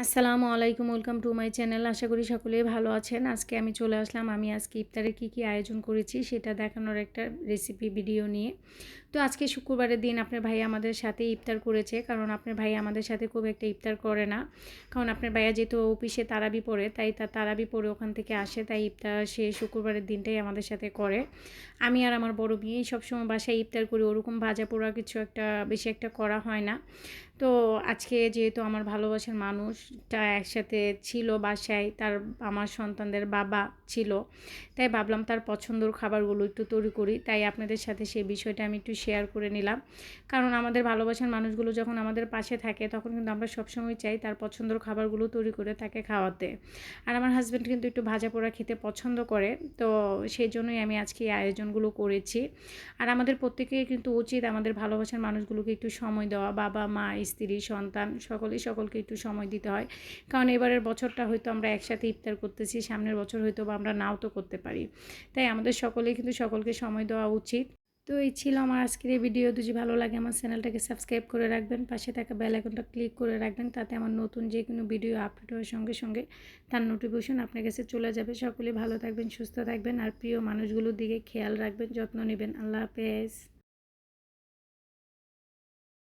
আসসালামু আলাইকুম, welcome to my channel. আশা করি সকলেই ভালো আছেন। আজকে আমি চলে আসলাম, আমি আজকে ইফতারে কি আয়োজন করেছি সেটা দেখানোর একটা রেসিপি ভিডিও নিয়ে। তো আজকে শুক্রবারের দিন আপনার ভাই আমাদের সাথে ইফতার করেছে, কারণ আপনার ভাই আমাদের সাথে খুব একটা ইফতার করে না। কারণ আপনার ভাইয়া যেহেতু অফিসে তারাবি পড়ে, তাই তার তারাবি পড়ে ওখান থেকে আসে, তাই ইফতার সে শুক্রবারের দিনটাই আমাদের সাথে করে। আমি আর আমার বড় মেয়ে সবসময় বাসায় ইফতার করি, ওরকম ভাজা পোড়া কিছু একটা বেশি একটা করা হয় না। তো আজকে যেহেতু আমার ভালোবাসার মানুষটা একসাথে ছিল বাসায়, আমার সন্তানদের বাবা ছিল, তাই ভাবলাম তার পছন্দের খাবারগুলো একটু তৈরি করি। তাই আপনাদের সাথে সেই বিষয়টা আমি একটু শেয়ার করে নিলাম। কারণ আমাদের ভালোবাসার মানুষগুলো যখন আমাদের পাশে থাকে, তখন কিন্তু আমরা সবসময় চাই তার পছন্দের খাবারগুলো তৈরি করে তাকে খাওয়াতে। আর আমার হাজব্যান্ড কিন্তু একটু ভাজা পোড়া খেতে পছন্দ করে, তো সেই জন্যই আমি আজকে এই আয়োজনগুলো করেছি। আর আমাদের প্রত্যেকের কিন্তু উচিত আমাদের ভালোবাসার মানুষগুলোকে একটু সময় দেওয়া। বাবা মা, স্ত্রী, সন্তান সকলকে একটু সময় দিতে হয়। কারণ এবারের বছরটা হয়তো আমরা একসাথে ইফতার করতেছি, সামনের বছর হয়তো বা আমরা নাও তো করতে পারি। তাই আমাদের সকলেই কিন্তু সকলকে সময় দেওয়া উচিত। তো এই ছিল আমার আজকের এই ভিডিও। যদি ভালো লাগে আমার চ্যানেলটাকে সাবস্ক্রাইব করে রাখবেন, পাশে থাকা বেল আইকনটা ক্লিক করে রাখবেন, তাতে আমার নতুন যে কোনো ভিডিও আপলোড হওয়ার সঙ্গে সঙ্গে তার নোটিফিকেশন আপনার কাছে চলে যাবে। সকলে ভালো থাকবেন, সুস্থ থাকবেন, আর প্রিয় মানুষগুলোর দিকে খেয়াল রাখবেন, যত্ন নেবেন। আল্লাহ হাফেজ।